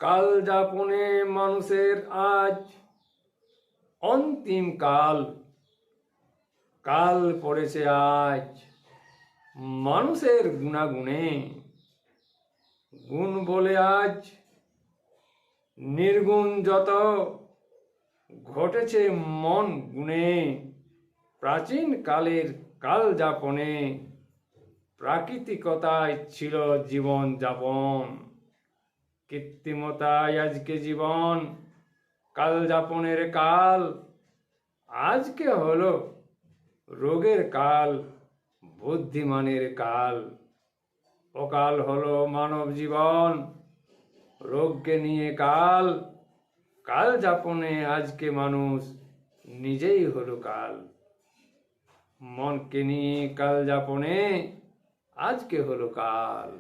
কাল যাপনে মানুষের আজ অন্তিম কাল। কাল পড়েছে আজ মানুষের গুণাগুণে। গুণ বলে আজ নির্গুণ যত ঘটেছে মন গুণে। প্রাচীন কালের কাল যাপনে প্রাকৃতিকতায় ছিল জীবন যাপন। কৃত্রিমতায় আজকে জীবন, কাল যাপনের কাল আজকে হলো রোগের কাল, বুদ্ধিমানের কাল। অকাল হলো মানব জীবন, রোগকে নিয়ে কাল। কাল যাপনে আজকে মানুষ নিজেই হলো কাল। মনকে নিয়ে কাল যাপনে আজকে হলো কাল।